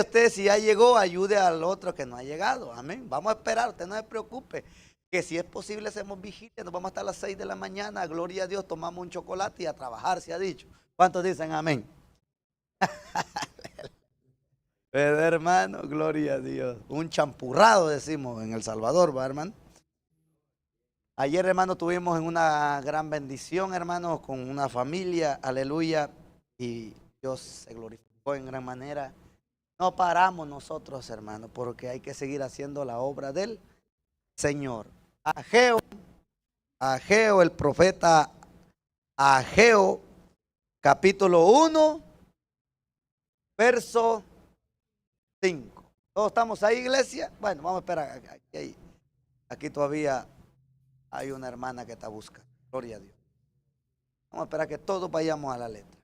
usted, si ya llegó, ayude al otro que no ha llegado. Amén. Vamos a esperar, usted no se preocupe. Que si es posible hacemos vigilia, nos vamos hasta las 6 de la mañana, gloria a Dios, tomamos un chocolate y a trabajar, se ha dicho. ¿Cuántos dicen amén? ¿Verdad, hermano? Gloria a Dios. Un champurrado decimos en El Salvador, ¿va, hermano? Ayer, hermano, tuvimos en una gran bendición, hermano, con una familia, aleluya, y Dios se glorificó en gran manera. No paramos nosotros, hermano, porque hay que seguir haciendo la obra del Señor. Ageo, el profeta Ageo, capítulo 1, verso 5. ¿Todos estamos ahí, iglesia? Bueno, vamos a esperar. Aquí todavía hay una hermana que está buscando. Gloria a Dios. Vamos a esperar que todos vayamos a la letra.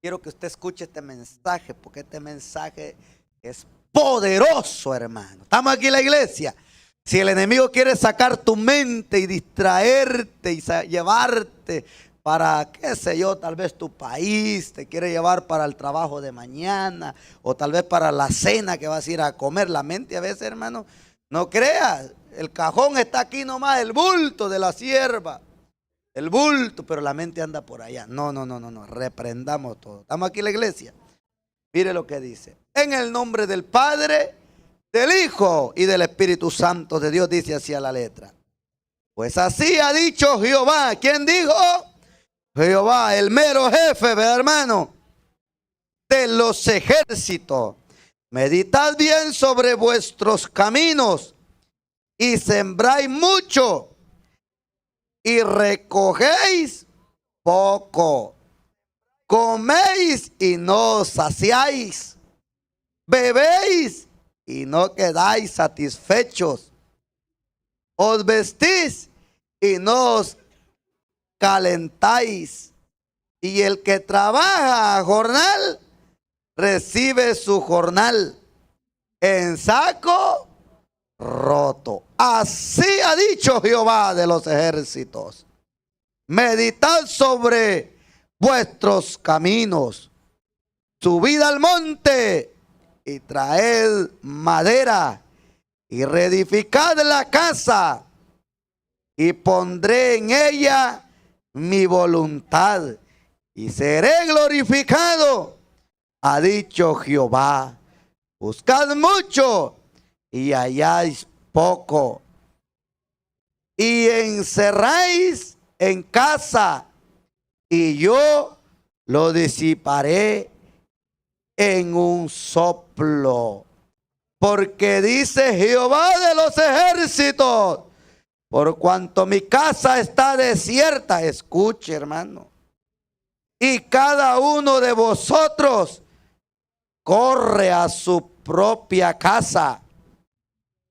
Quiero que usted escuche este mensaje, porque este mensaje es poderoso, hermano. Estamos aquí en la iglesia. Si el enemigo quiere sacar tu mente y distraerte y llevarte para, qué sé yo, tal vez tu país, te quiere llevar para el trabajo de mañana o tal vez para la cena que vas a ir a comer. La mente a veces, hermano, no creas, el cajón está aquí nomás, el bulto de la sierva. El bulto, pero la mente anda por allá. No, reprendamos todo. Estamos aquí en la iglesia. Mire lo que dice. En el nombre del Padre, del Hijo y del Espíritu Santo de Dios, dice así a la letra. Pues así ha dicho Jehová. ¿Quién dijo? Jehová, el mero jefe, ¿verdad, hermano? De los ejércitos. Meditad bien sobre vuestros caminos y sembráis mucho y recogéis poco. Coméis y no os saciáis. Bebéis y no quedáis satisfechos. Os vestís y no os calentáis. Y el que trabaja a jornal recibe su jornal en saco roto. Así ha dicho Jehová de los ejércitos. Meditad sobre vuestros caminos. Subid al monte y traed madera y reedificad la casa y pondré en ella mi voluntad y seré glorificado, ha dicho Jehová. Buscad mucho y halláis poco, y encerráis en casa, y yo lo disiparé en un soplo. Porque dice Jehová de los ejércitos, por cuanto mi casa está desierta, escuche, hermano, y cada uno de vosotros corre a su propia casa.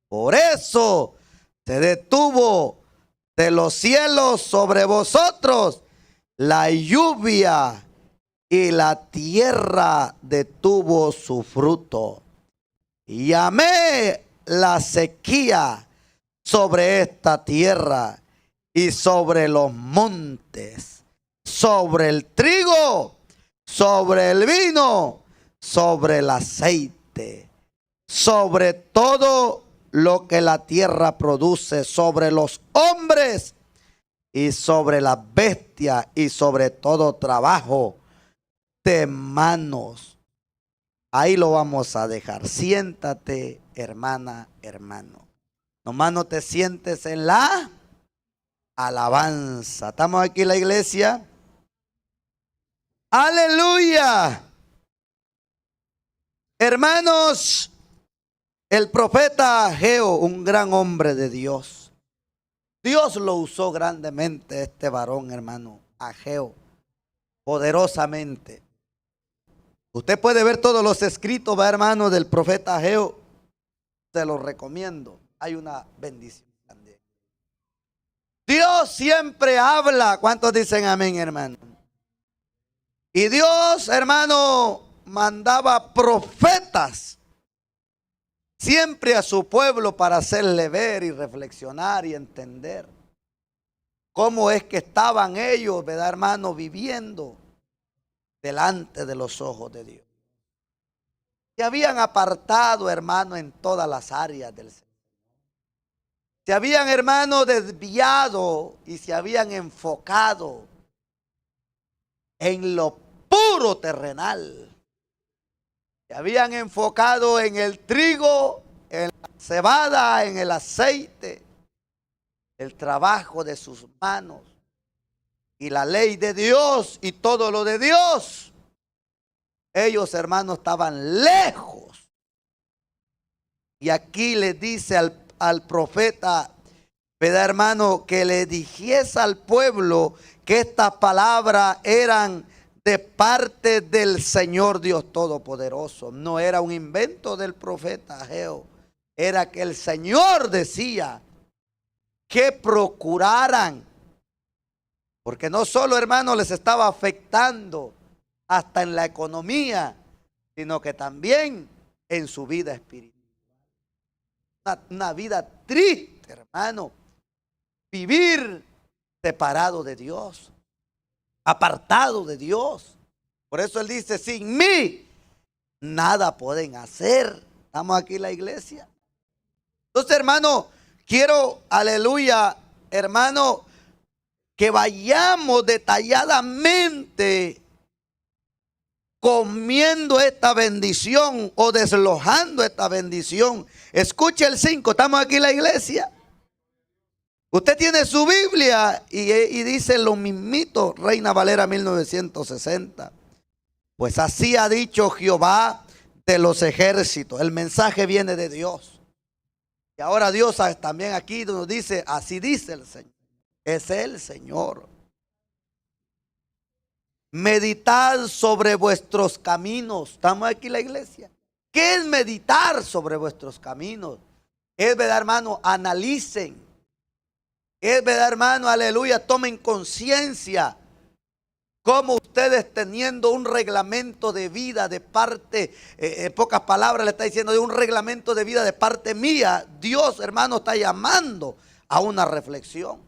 Por eso se detuvo de los cielos sobre vosotros la lluvia y la tierra detuvo su fruto. Y llamé la sequía sobre esta tierra y sobre los montes, sobre el trigo, sobre el vino, sobre el aceite, sobre todo lo que la tierra produce, sobre los hombres y sobre las bestias y sobre todo trabajo de manos. Ahí lo vamos a dejar. Siéntate, hermana, hermano. Nomás no te sientes en la alabanza. ¿Estamos aquí en la iglesia? ¡Aleluya! Hermanos, el profeta Ageo, un gran hombre de Dios. Dios lo usó grandemente, este varón, hermano, Ageo, poderosamente. Usted puede ver todos los escritos, ¿va, hermano, del profeta Ageo? Se los recomiendo. Hay una bendición también. Dios siempre habla. ¿Cuántos dicen amén, hermano? Y Dios, hermano, mandaba profetas siempre a su pueblo para hacerle ver y reflexionar y entender cómo es que estaban ellos, ¿verdad, hermano?, viviendo delante de los ojos de Dios. se habían apartado, hermano, en todas las áreas del Señor. Se habían, hermano, desviado y se habían enfocado en lo puro terrenal. Se habían enfocado en el trigo, en la cebada, en el aceite, el trabajo de sus manos y la ley de Dios y todo lo de Dios. Ellos, hermanos, estaban lejos. Y aquí le dice al profeta, ¿verdad, hermano? Que le dijese al pueblo que estas palabras eran de parte del Señor Dios Todopoderoso. No era un invento del profeta Ageo. Era que el Señor decía que procuraran. Porque no solo, hermano, les estaba afectando hasta en la economía, sino que también en su vida espiritual. Una vida triste, hermano. Vivir separado de Dios, apartado de Dios. Por eso él dice, sin mí nada pueden hacer. Estamos aquí en la iglesia. Entonces, hermano, quiero, aleluya, hermano, que vayamos detalladamente comiendo esta bendición o deslojando esta bendición. Escuche el 5, estamos aquí en la iglesia. Usted tiene su Biblia y dice lo mismito, Reina Valera 1960. Pues así ha dicho Jehová de los ejércitos. El mensaje viene de Dios. Y ahora Dios también aquí nos dice, así dice el Señor. Es el Señor. Meditad sobre vuestros caminos. Estamos aquí en la iglesia. ¿Qué es meditar sobre vuestros caminos? Es, verdad, hermano, analicen. Es, verdad, hermano, aleluya, tomen conciencia cómo ustedes teniendo un reglamento de vida de parte, en pocas palabras le está diciendo, de un reglamento de vida de parte mía, Dios, hermano, está llamando a una reflexión.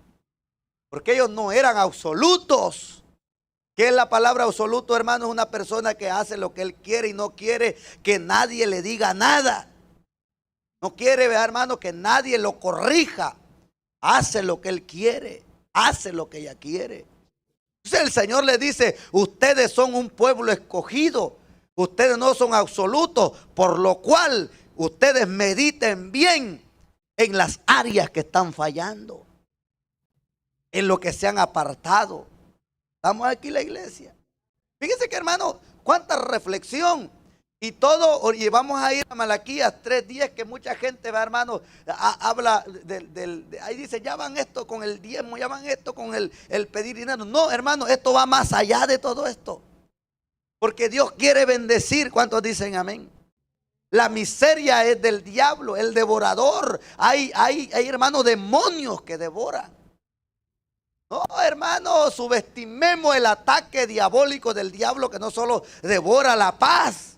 Porque ellos no eran absolutos. ¿Qué es la palabra absoluto, hermano? Es una persona que hace lo que él quiere y no quiere que nadie le diga nada. No quiere, hermano, que nadie lo corrija. Hace lo que él quiere, hace lo que ella quiere. Entonces el Señor le dice, ustedes son un pueblo escogido, ustedes no son absolutos, por lo cual ustedes mediten bien en las áreas que están fallando, en lo que se han apartado. Estamos aquí en la iglesia. Fíjense que, hermano, cuánta reflexión. Y todo, y vamos a ir a Malaquías 3:10, que mucha gente, va, hermano, habla ahí dice, ya van esto con el diezmo, ya van esto con el pedir dinero. No, hermano, esto va más allá de todo esto. Porque Dios quiere bendecir. ¿Cuántos dicen amén? La miseria es del diablo, el devorador. Hay hermano, demonios que devoran. No, hermano, subestimemos el ataque diabólico del diablo, que no solo devora la paz.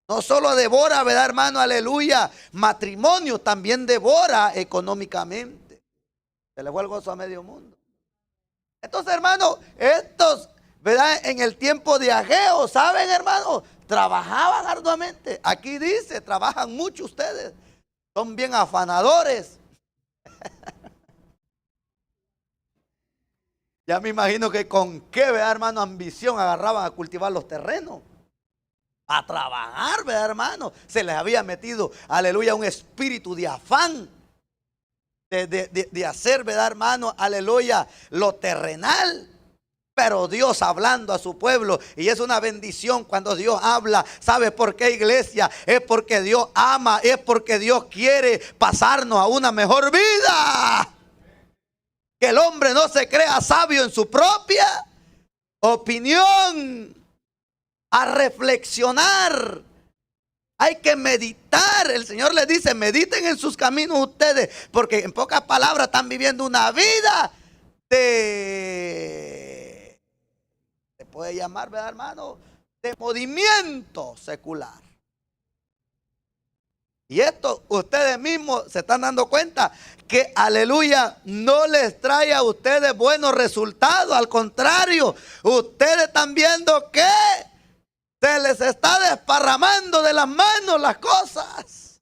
No solo devora, ¿verdad, hermano? Aleluya. Matrimonio, también devora económicamente. Se le fue el gozo a medio mundo. Entonces, hermano, estos, ¿verdad? En el tiempo de Ageo, ¿saben, hermano? Trabajaban arduamente. Aquí dice, trabajan mucho ustedes. Son bien afanadores. Ya me imagino que con qué, ¿verdad, hermano? Ambición agarraban a cultivar los terrenos. A trabajar, ¿verdad, hermano? Se les había metido, aleluya, un espíritu de afán. De hacer, ¿verdad, hermano? Aleluya, lo terrenal. Pero Dios hablando a su pueblo, y es una bendición cuando Dios habla. ¿Sabe por qué, iglesia? Es porque Dios ama, es porque Dios quiere pasarnos a una mejor vida. Que el hombre no se crea sabio en su propia opinión. A reflexionar. Hay que meditar. El Señor les dice, mediten en sus caminos ustedes, porque en pocas palabras están viviendo una vida se puede llamar, ¿verdad, hermano? De movimiento secular. Y esto ustedes mismos se están dando cuenta que, aleluya, no les trae a ustedes buenos resultados. Al contrario, ustedes están viendo que Se les está desparramando de las manos las cosas.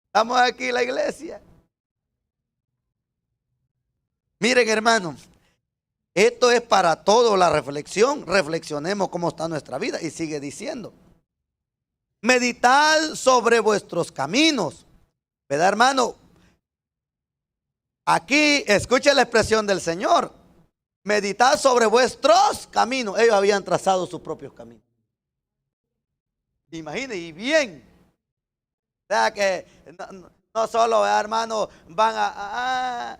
Estamos aquí en la iglesia. Miren, hermanos, esto es para todo la reflexión. Reflexionemos cómo está nuestra vida. Y sigue diciendo: meditad sobre vuestros caminos. ¿Verdad, hermano? Aquí escucha la expresión del Señor. Meditad sobre vuestros caminos. Ellos habían trazado sus propios caminos. Imagínense, y bien. O sea que no solo, ¿verdad, hermano? Van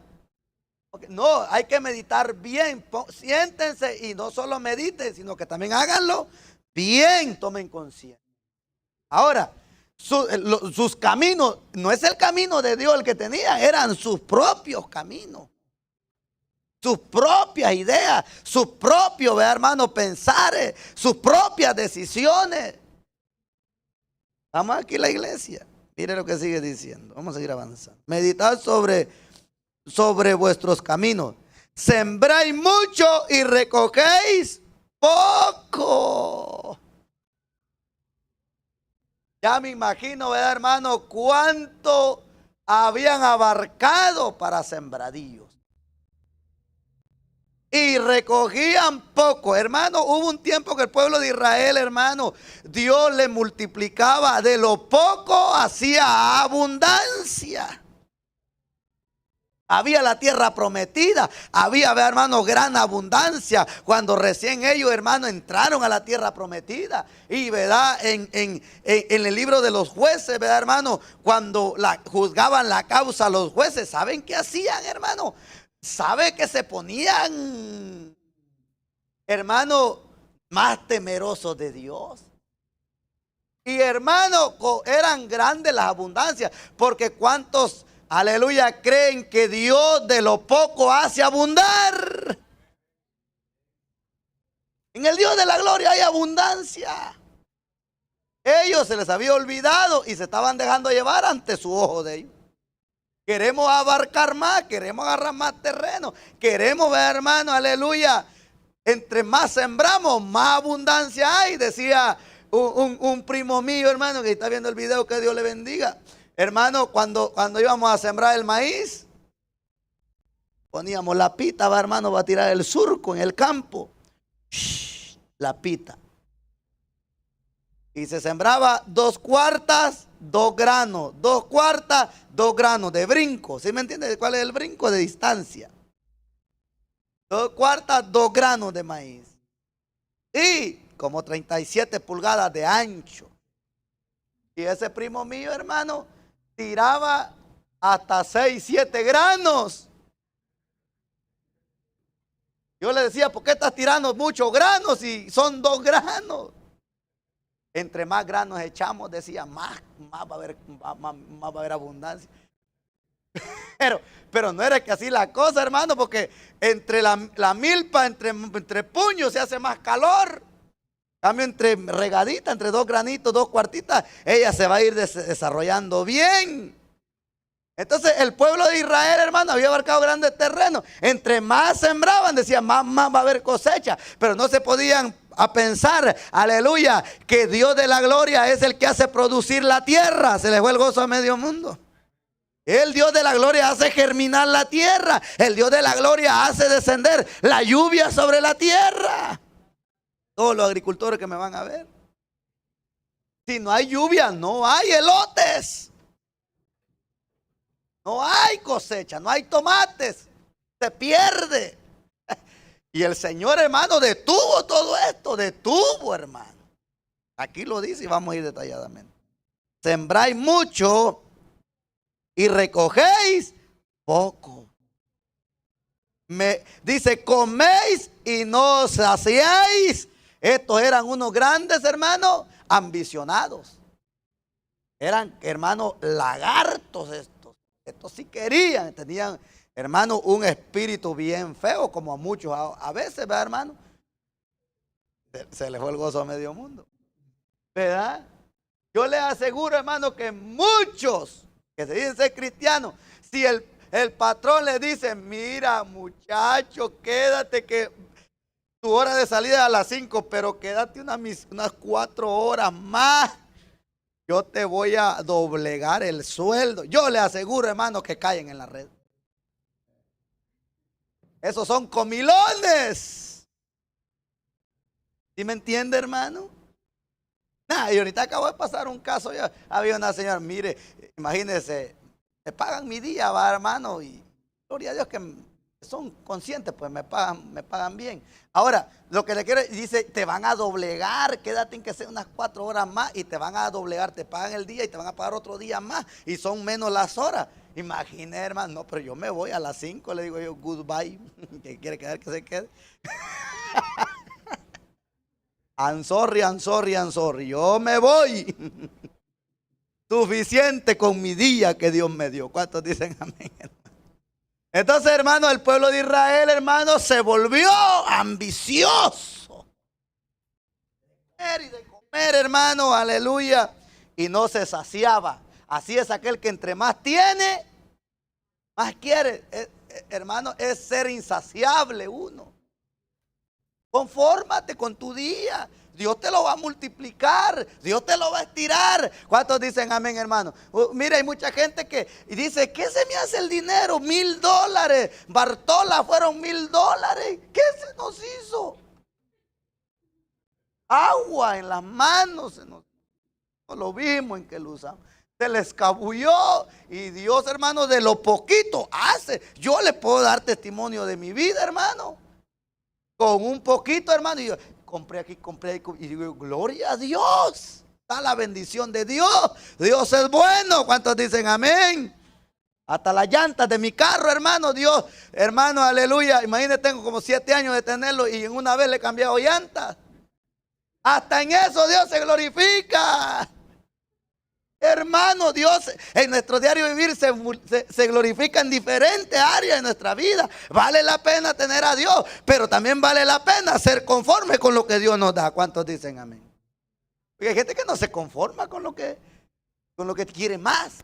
no, hay que meditar bien. Siéntense y no solo mediten, sino que también háganlo bien. Tomen conciencia. Ahora, sus caminos, no es el camino de Dios el que tenían, eran sus propios caminos. Sus propias ideas, sus propios, ¿verdad, hermano? Pensares, sus propias decisiones. Estamos aquí en la iglesia. Mire lo que sigue diciendo. Vamos a seguir avanzando. Meditad sobre vuestros caminos. Sembráis mucho y recogéis poco. Ya me imagino, ¿verdad, hermano? Cuánto habían abarcado para sembradillos. Y recogían poco. Hermano, hubo un tiempo que el pueblo de Israel, hermano, Dios le multiplicaba. De lo poco hacía abundancia. Había la tierra prometida. Había, hermano, gran abundancia. Cuando recién ellos, hermano, entraron a la tierra prometida. Y, ¿verdad? En el libro de los jueces, ¿verdad, hermano? Cuando juzgaban la causa los jueces, ¿saben qué hacían, hermano? ¿Sabe que se ponían, hermano, más temerosos de Dios? Y, hermano, eran grandes las abundancias. Porque cuántos, aleluya, creen que Dios de lo poco hace abundar. En el Dios de la gloria hay abundancia. Ellos se les había olvidado y se estaban dejando llevar ante su ojo de ellos. Queremos abarcar más, queremos agarrar más terreno, queremos ver, hermano, aleluya. Entre más sembramos, más abundancia hay. Decía un primo mío, hermano, que está viendo el video, que Dios le bendiga. Hermano, cuando íbamos a sembrar el maíz, poníamos la pita, va, hermano, va a tirar el surco en el campo. La pita. Y se sembraba 2 cuartas, 2 granos. 2 cuartas, 2 granos de brinco. ¿Sí me entiende cuál es el brinco? De distancia. 2 cuartas, 2 granos de maíz. Y como 37 pulgadas de ancho. Y ese primo mío, hermano, tiraba hasta 6, 7 granos. Yo le decía, ¿por qué estás tirando muchos granos si son 2 granos? Entre más granos echamos, decía, más va a haber abundancia. Pero no era que así la cosa, hermano, porque entre la milpa, entre puños se hace más calor. Cambio entre regadita, entre 2 granitos, 2 cuartitas, ella se va a ir desarrollando bien. Entonces el pueblo de Israel, hermano, había abarcado grandes terrenos. Entre más sembraban, decían, más va a haber cosecha. Pero no se podían a pensar, aleluya, que Dios de la gloria es el que hace producir la tierra. Se les fue el gozo a medio mundo. El Dios de la gloria hace germinar la tierra. El Dios de la gloria hace descender la lluvia sobre la tierra. Todos los agricultores que me van a ver. Si no hay lluvia, no hay elotes. No hay cosecha, no hay tomates. Se pierde. Y el Señor, hermano, detuvo todo esto. Detuvo, hermano. Aquí lo dice y vamos a ir detalladamente. Sembráis mucho y recogéis poco. Dice, coméis y no os saciáis. Estos eran unos grandes, hermanos, ambicionados. Eran, hermanos, lagartos estos. Estos sí querían, tenían, hermano, un espíritu bien feo, como a muchos a veces, ¿verdad, hermano? Se les fue el gozo a medio mundo, ¿verdad? Yo les aseguro, hermano, que muchos que se dicen ser cristianos, si el patrón le dice, mira, muchacho, quédate que tu hora de salida es a las 5, pero quédate unas 4 horas más. Yo te voy a doblegar el sueldo. Yo le aseguro, hermano, que caen en la red. Esos son comilones. ¿Sí me entiende, hermano? Y ahorita acabo de pasar un caso. Había una señora, mire, imagínense, me pagan mi día, va, hermano, y gloria a Dios que son conscientes, pues me pagan bien. Ahora, lo que le quiero, dice, te van a doblegar, quédate en que sea unas 4 horas más y te van a doblegar, te pagan el día y te van a pagar otro día más y son menos las horas. Imagine, hermano, no, pero yo me voy a las 5, le digo yo, goodbye, que quiere quedar que se quede. I'm sorry, yo me voy. Suficiente con mi día que Dios me dio. ¿Cuántos dicen amén, hermano? Entonces, hermano, el pueblo de Israel, hermano, se volvió ambicioso. Y de comer, hermano, aleluya. Y no se saciaba. Así es aquel que entre más tiene, más quiere. Hermano, es ser insaciable uno. Confórmate con tu día. Dios te lo va a multiplicar. Dios te lo va a estirar. ¿Cuántos dicen amén, hermano? Mira, hay mucha gente que dice, ¿qué se me hace el dinero? $1,000. Bartola fueron $1,000. ¿Qué se nos hizo? Agua en las manos. No lo vimos en que lo usamos. Se le escabulló. Y Dios, hermano, de lo poquito hace. Yo le puedo dar testimonio de mi vida, hermano. Con un poquito, hermano, y yo compré aquí, y digo, gloria a Dios, está la bendición de Dios. Dios es bueno. ¿Cuántos dicen amén? Hasta las llantas de mi carro, hermano, Dios, hermano, aleluya. Imagínate, tengo como 7 años de tenerlo y en una vez le he cambiado llantas. Hasta en eso Dios se glorifica. Hermano, Dios en nuestro diario vivir se glorifica en diferentes áreas de nuestra vida. Vale la pena tener a Dios, pero también vale la pena ser conforme con lo que Dios nos da. ¿Cuántos dicen amén? Porque hay gente que no se conforma con lo que quiere más.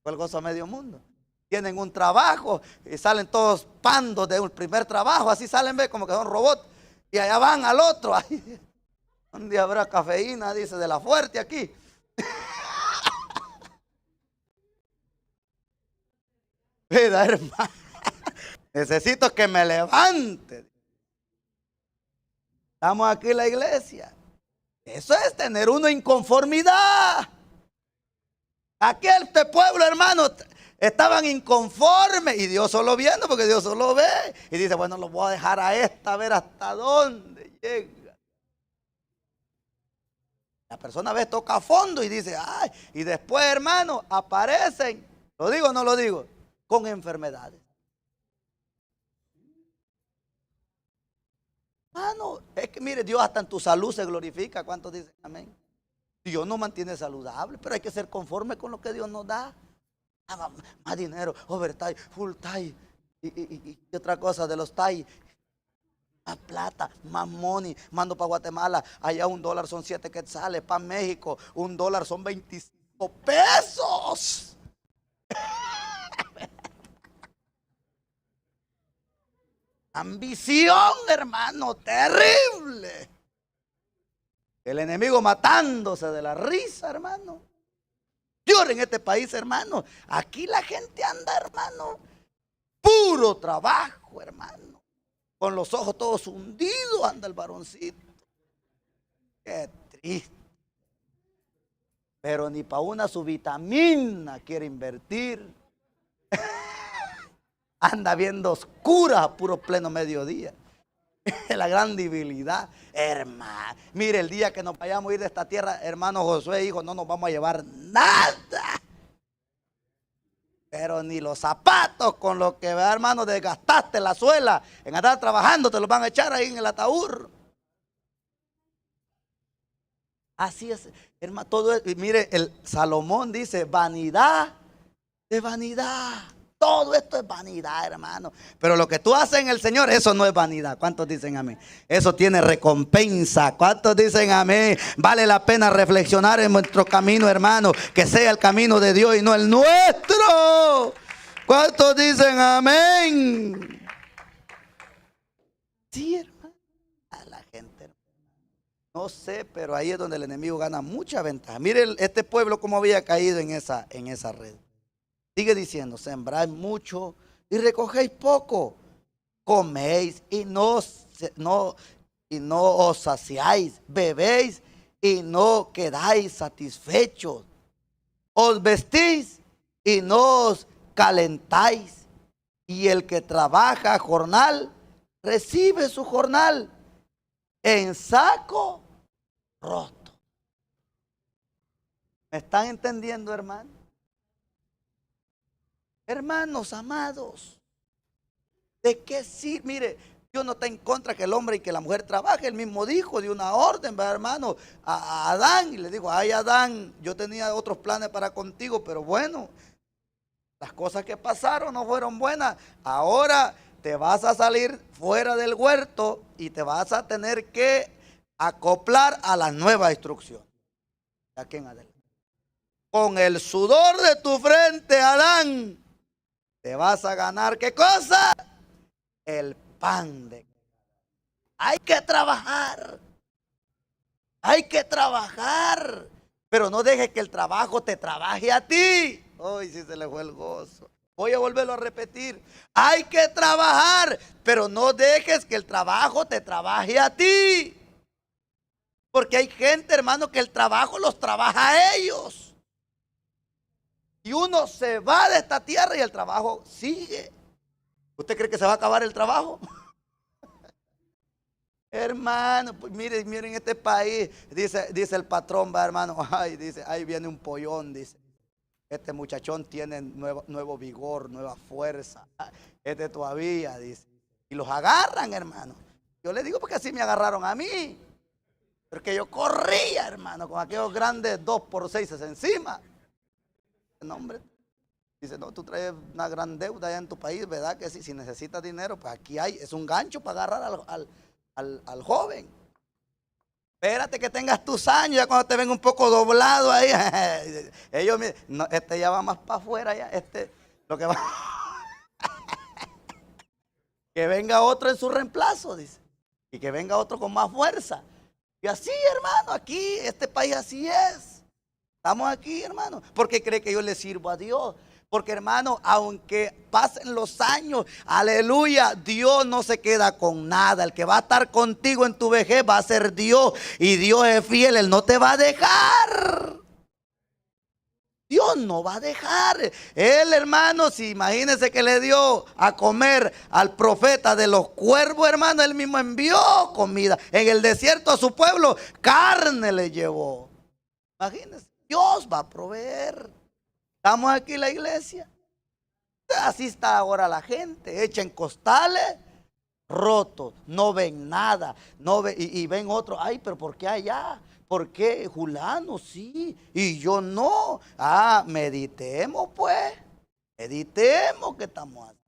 Fue el gozo a medio mundo. Tienen un trabajo y salen todos pandos de un primer trabajo, así salen, ve, como que son robots, y allá van al otro. Un día habrá cafeína, dice, de la fuerte aquí. Mira, hermano, necesito que me levante. Estamos aquí en la iglesia. Eso es tener una inconformidad. Aquí este pueblo, hermano, estaban inconformes y Dios solo viendo, porque Dios solo ve. Y dice, bueno, lo voy a dejar a esta, a ver hasta dónde llega. La persona ve, toca a fondo y dice, ay, y después, hermano, aparecen, ¿lo digo o no lo digo? Con enfermedades. Hermano, es que mire, Dios hasta en tu salud se glorifica. ¿Cuántos dicen amén? Dios nos mantiene saludable, pero hay que ser conforme con lo que Dios nos da. Más dinero, overtime, full time, y otra cosa de los time. Más plata, más money. Mando para Guatemala, allá $1 son 7 quetzales. Para México, $1 son 25 pesos. Ambición, hermano, terrible. El enemigo matándose de la risa, hermano. Llora en este país, hermano. Aquí la gente anda, hermano, puro trabajo, hermano. Con los ojos todos hundidos anda el varoncito. Qué triste. Pero ni para una subvitamina quiere invertir. Anda viendo oscura a puro pleno mediodía. La gran debilidad. Hermano, mire, el día que nos vayamos a ir de esta tierra, hermano Josué dijo, no nos vamos a llevar nada. Pero ni los zapatos con los que, hermano, desgastaste la suela en andar trabajando, te los van a echar ahí en el ataúd. Así es, hermano, todo es. Y mire, el Salomón dice, vanidad de vanidad. Todo esto es vanidad, hermano. Pero lo que tú haces en el Señor, eso no es vanidad. ¿Cuántos dicen amén? Eso tiene recompensa. ¿Cuántos dicen amén? Vale la pena reflexionar en nuestro camino, hermano. Que sea el camino de Dios y no el nuestro. ¿Cuántos dicen amén? Sí, hermano. A la gente, no sé, pero ahí es donde el enemigo gana mucha ventaja. Mire este pueblo cómo había caído en esa red. Sigue diciendo, sembráis mucho y recogéis poco. Coméis y no os saciáis. Bebéis y no quedáis satisfechos. Os vestís y no os calentáis. Y el que trabaja jornal, recibe su jornal en saco roto. ¿Me están entendiendo, hermano? Hermanos amados, ¿de qué sirve? Mire, Dios no está en contra que el hombre y que la mujer trabaje. Él mismo dijo, dio una orden, ¿verdad, hermano? A Adán, y le dijo, ay Adán, yo tenía otros planes para contigo, pero bueno, las cosas que pasaron no fueron buenas. Ahora te vas a salir fuera del huerto y te vas a tener que acoplar a la nueva instrucción. ¿A quién adelante? Con el sudor de tu frente, Adán, te vas a ganar, ¿qué cosa? El pan de... Hay que trabajar. Hay que trabajar. Pero no dejes que el trabajo te trabaje a ti. Hoy sí se le fue el gozo. Voy a volverlo a repetir. Hay que trabajar, pero no dejes que el trabajo te trabaje a ti. Porque hay gente, hermano, que el trabajo los trabaja a ellos. Y uno se va de esta tierra y el trabajo sigue. ¿Usted cree que se va a acabar el trabajo? Hermano, pues miren este país, dice el patrón, va, hermano, ay, dice, ahí viene un pollón, dice. Este muchachón tiene nuevo vigor, nueva fuerza. Este todavía, dice. Y los agarran, hermano. Yo le digo porque así me agarraron a mí. Porque yo corría, hermano, con aquellos grandes 2x6 encima. No, hombre. Dice, no, tú traes una gran deuda allá en tu país, ¿verdad? Que sí, si necesitas dinero, pues aquí hay, es un gancho para agarrar al joven. Espérate que tengas tus años, ya cuando te ven un poco doblado ahí. Ellos, no, este ya va más para afuera, ya, lo que va. Que venga otro en su reemplazo, dice. Y que venga otro con más fuerza. Y así, hermano, aquí, este país así es. Estamos aquí, hermano. Porque cree que yo le sirvo a Dios. Porque, hermano, aunque pasen los años, aleluya, Dios no se queda con nada. El que va a estar contigo en tu vejez va a ser Dios. Y Dios es fiel, Él no te va a dejar. Dios no va a dejar. Él, hermano, si imagínense que le dio a comer al profeta de los cuervos, hermano, Él mismo envió comida. En el desierto a su pueblo, carne le llevó. Imagínense, Dios va a proveer. Estamos aquí en la iglesia. Así está ahora la gente, hecha en costales, rotos, no ven nada, no ven, y ven otro, ay, pero ¿por qué allá? ¿Por qué Julano sí y yo no? Ah, meditemos pues, meditemos que estamos aquí.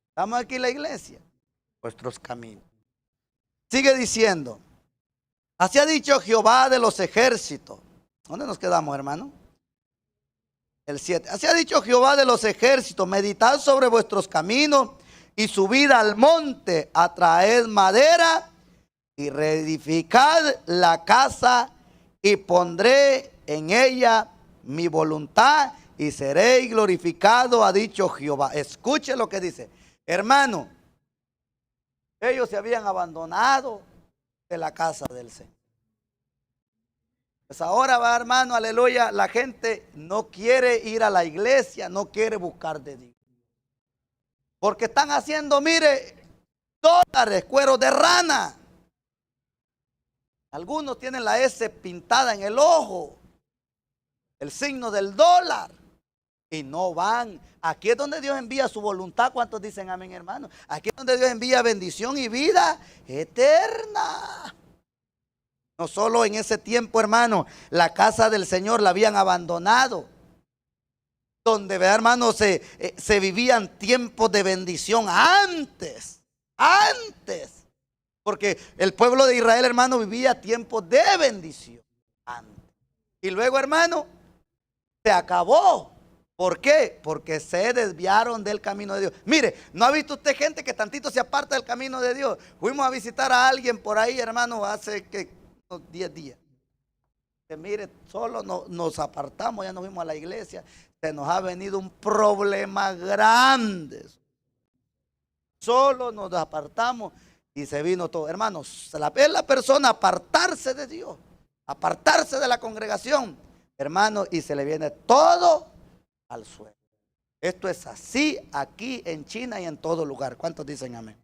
Estamos aquí en la iglesia, vuestros caminos. Sigue diciendo, así ha dicho Jehová de los ejércitos. ¿Dónde nos quedamos, hermano? El 7. Así ha dicho Jehová de los ejércitos, meditad sobre vuestros caminos y subid al monte, atraed madera y reedificad la casa y pondré en ella mi voluntad y seréis glorificado, ha dicho Jehová. Escuche lo que dice. Hermano, ellos se habían abandonado de la casa del Señor. Pues ahora va, hermano, aleluya, la gente no quiere ir a la iglesia, no quiere buscar de Dios. Porque están haciendo, mire, dólares, cuero de rana. Algunos tienen la S pintada en el ojo, el signo del dólar, y no van. Aquí es donde Dios envía su voluntad. ¿Cuántos dicen amén, hermano? Aquí es donde Dios envía bendición y vida eterna. No solo en ese tiempo, hermano, la casa del Señor la habían abandonado. Donde, hermano, se vivían tiempos de bendición antes. Porque el pueblo de Israel, hermano, vivía tiempos de bendición antes. Y luego, hermano, se acabó. ¿Por qué? Porque se desviaron del camino de Dios. Mire, ¿no ha visto usted gente que tantito se aparta del camino de Dios? Fuimos a visitar a alguien por ahí, hermano, hace que unos 10 días. Que mire, solo nos apartamos, ya nos fuimos a la iglesia. Se nos ha venido un problema grande. Solo nos apartamos y se vino todo. Hermanos, es la persona apartarse de Dios, apartarse de la congregación, hermano, y se le viene todo al suelo. Esto es así aquí en China y en todo lugar. ¿Cuántos dicen amén?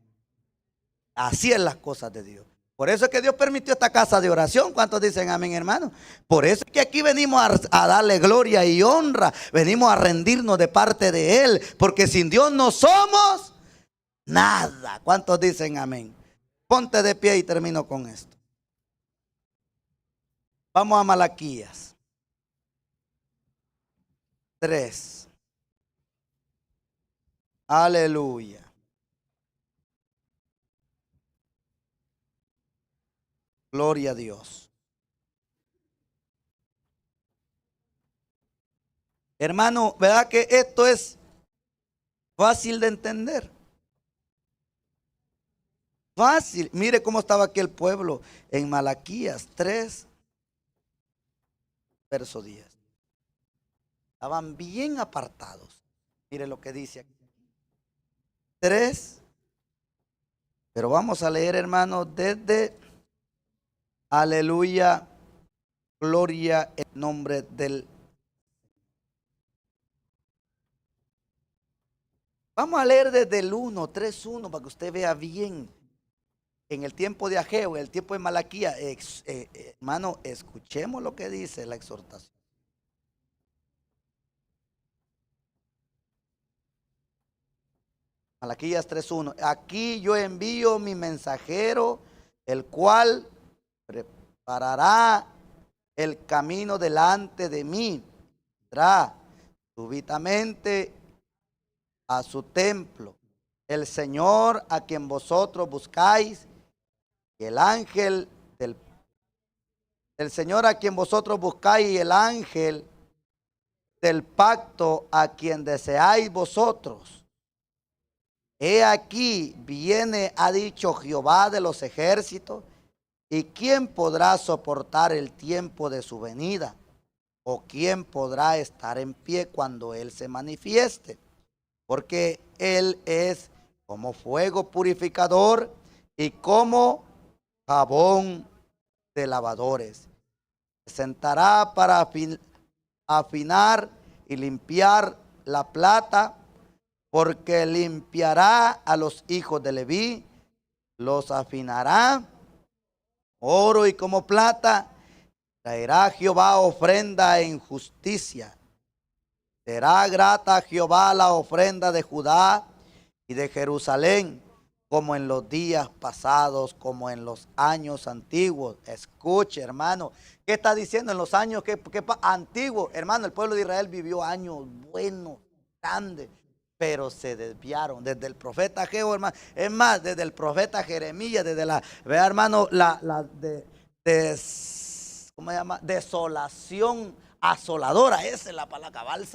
Así es las cosas de Dios. Por eso es que Dios permitió esta casa de oración. ¿Cuántos dicen amén, hermano? Por eso es que aquí venimos a darle gloria y honra. Venimos a rendirnos de parte de Él. Porque sin Dios no somos nada. ¿Cuántos dicen amén? Ponte de pie y termino con esto. Vamos a Malaquías 3. Aleluya. Gloria a Dios. Hermano, ¿verdad que esto es fácil de entender? Fácil. Mire cómo estaba aquí el pueblo en Malaquías 3, verso 10. Estaban bien apartados. Mire lo que dice aquí. 3. Pero vamos a leer, hermano, desde aleluya, gloria en nombre del. Vamos a leer desde el 1, 3:1 para que usted vea bien. En el tiempo de Ageo, en el tiempo de Malaquías, hermano, escuchemos lo que dice la exhortación. Malaquías 3:1. Aquí yo envío mi mensajero, el cual preparará el camino delante de mí. Vendrá súbitamente a su templo el Señor a quien vosotros buscáis, y el ángel del Señor a quien vosotros buscáis, y el ángel del pacto a quien deseáis vosotros. He aquí viene, ha dicho Jehová de los ejércitos, ¿y quién podrá soportar el tiempo de su venida? ¿O quién podrá estar en pie cuando Él se manifieste? Porque Él es como fuego purificador y como jabón de lavadores. Se sentará para afinar y limpiar la plata, porque limpiará a los hijos de Leví, los afinará, oro y como plata. Traerá Jehová ofrenda en justicia. Será grata a Jehová la ofrenda de Judá y de Jerusalén, como en los días pasados, como en los años antiguos. Escuche, hermano, ¿qué está diciendo en los años antiguos? Hermano, el pueblo de Israel vivió años buenos, grandes, pero se desviaron desde el profeta Ageo, hermano. Es más, desde el profeta Jeremías, desde vea, hermano, ¿cómo se llama? Desolación asoladora. Esa es la palabra cabal,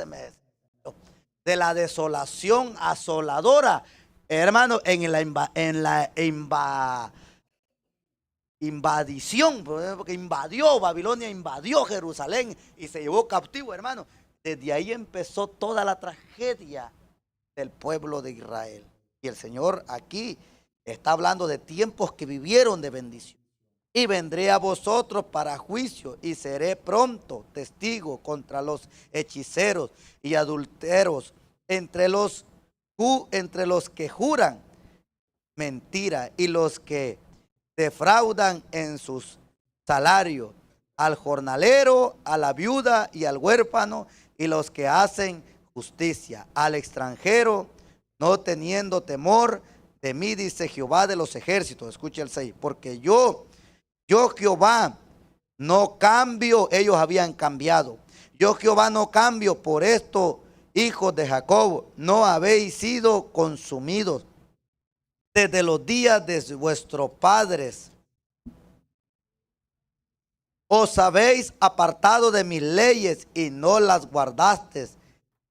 de la desolación asoladora, hermano, en la invadición, porque invadió Babilonia, invadió Jerusalén y se llevó cautivo, hermano. Desde ahí empezó toda la tragedia del pueblo de Israel. Y el Señor aquí está hablando de tiempos que vivieron de bendición. Y vendré a vosotros para juicio, y seré pronto testigo contra los hechiceros y adúlteros, entre los que juran mentira, y los que defraudan en sus salarios, al jornalero, a la viuda y al huérfano, y los que hacen justicia, al extranjero, no teniendo temor de mí, dice Jehová de los ejércitos. Escuche el 6. Porque yo Jehová no cambio. Ellos habían cambiado. Yo Jehová no cambio. Por esto, hijos de Jacob, no habéis sido consumidos desde los días de vuestros padres. Os habéis apartado de mis leyes y no las guardasteis.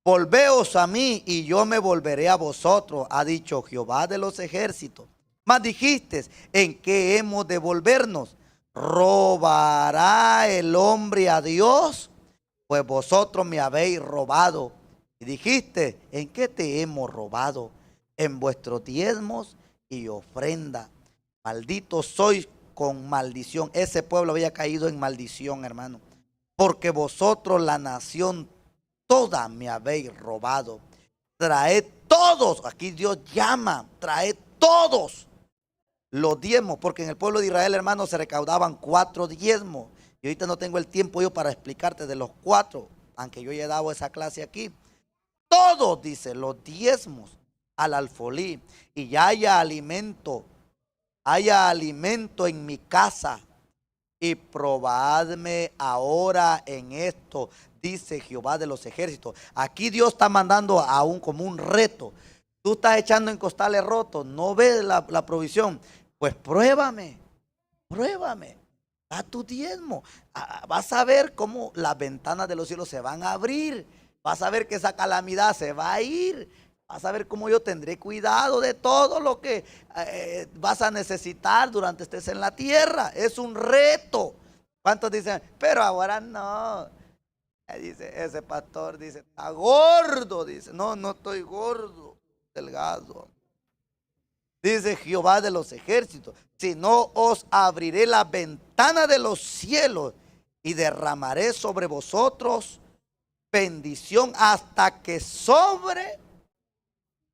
Volveos a mí y yo me volveré a vosotros, ha dicho Jehová de los ejércitos. Mas dijiste, ¿en qué hemos de volvernos? ¿Robará el hombre a Dios? Pues vosotros me habéis robado. Y dijiste, ¿en qué te hemos robado? En vuestros diezmos y ofrenda. Malditos sois con maldición. Ese pueblo había caído en maldición, hermano. Porque vosotros, la nación toda, me habéis robado. Traed todos, aquí Dios llama, traed todos los diezmos, porque en el pueblo de Israel, hermano, se recaudaban 4 diezmos. Y ahorita no tengo el tiempo yo para explicarte de los 4, aunque yo he dado esa clase aquí. Todos, dice, los diezmos al alfolí, y ya haya alimento en mi casa. Y probadme ahora en esto, dice Jehová de los ejércitos. Aquí Dios está mandando como un reto. Tú estás echando en costales rotos, no ves la provisión. Pues pruébame, da tu diezmo. Vas a ver cómo las ventanas de los cielos se van a abrir. Vas a ver que esa calamidad se va a ir. Vas a ver cómo yo tendré cuidado de todo lo que vas a necesitar durante estés en la tierra. Es un reto. ¿Cuántos dicen? Pero ahora no. Dice ese pastor, dice, está gordo. Dice, no, no estoy gordo, delgado. Dice Jehová de los ejércitos, si no os abriré la ventana de los cielos y derramaré sobre vosotros bendición hasta que sobre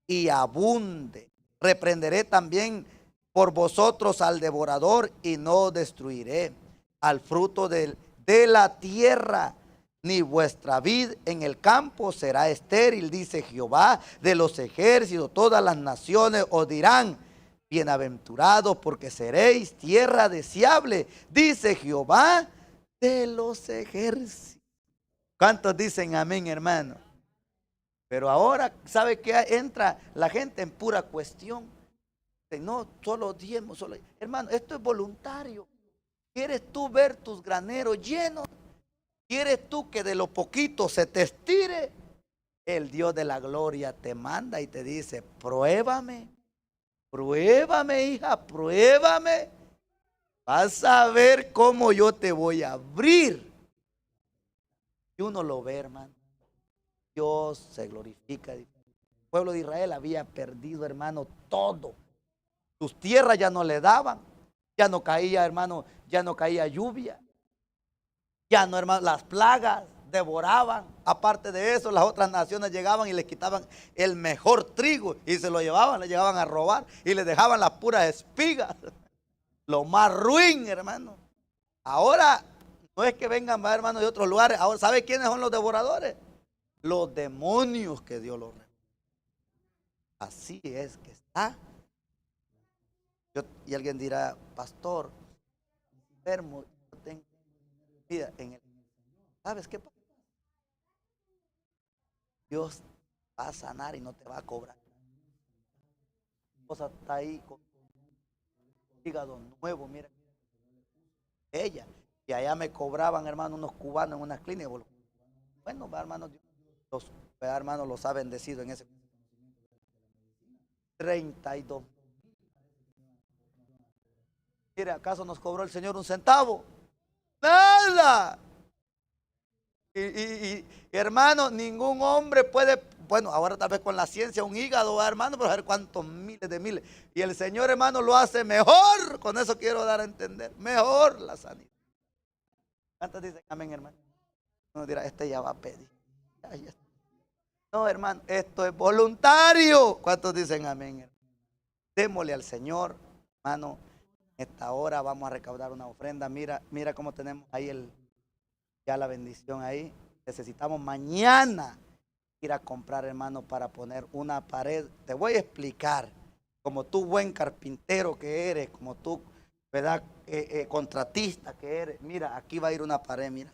y abunde. Reprenderé también por vosotros al devorador y no destruiré al fruto de la tierra, ni vuestra vid en el campo será estéril, dice Jehová de los ejércitos. Todas las naciones os dirán, bienaventurados, porque seréis tierra deseable, dice Jehová de los ejércitos. ¿Cuántos dicen amén, hermano? Pero ahora, ¿sabe qué? Entra la gente en pura cuestión. No, solo diezmo, solo. Hermano, esto es voluntario. ¿Quieres tú ver tus graneros llenos? ¿Quieres tú que de lo poquito se te estire? El Dios de la gloria te manda y te dice, pruébame, hija, pruébame. Vas a ver cómo yo te voy a abrir. Y uno lo ve, hermano. Dios se glorifica. El pueblo de Israel había perdido, hermano, todo. Sus tierras ya no le daban. Ya no caía, hermano, ya no caía lluvia. Ya no, hermano, las plagas devoraban. Aparte de eso, las otras naciones llegaban y les quitaban el mejor trigo y se lo llevaban, le llegaban a robar y le dejaban las puras espigas. Lo más ruin, hermano. Ahora no es que vengan, hermano, de otros lugares. Ahora, ¿sabe quiénes son los devoradores? Los demonios que Dios los reprende. Así es que está. Y alguien dirá, pastor, enfermo, yo tengo vida en el. ¿Sabes qué pasa? Dios va a sanar y no te va a cobrar. Tu esposa está ahí con hígado nuevo, mira. Ella. Y allá me cobraban, hermano, unos cubanos en una clínica. Bueno, hermano, hermanos los ha bendecido en ese 32. Mire, ¿acaso nos cobró el Señor un centavo? Nada. Y hermano, ningún hombre puede, bueno, ahora tal vez con la ciencia, un hígado, hermano, pero a ver cuántos miles de miles. Y el Señor, hermano, lo hace mejor. Con eso quiero dar a entender. Mejor la sanidad. ¿Cuántos dicen amén, hermano? Uno dirá, este ya va a pedir. Ya. No, hermano, esto es voluntario. ¿Cuántos dicen amén, hermano? Démosle al Señor, hermano. Esta hora vamos a recaudar una ofrenda. Mira cómo tenemos ahí ya la bendición ahí. Necesitamos mañana ir a comprar, hermano, para poner una pared. Te voy a explicar, como tú buen carpintero que eres, como tú, ¿verdad? Contratista que eres. Mira, aquí va a ir una pared, mira.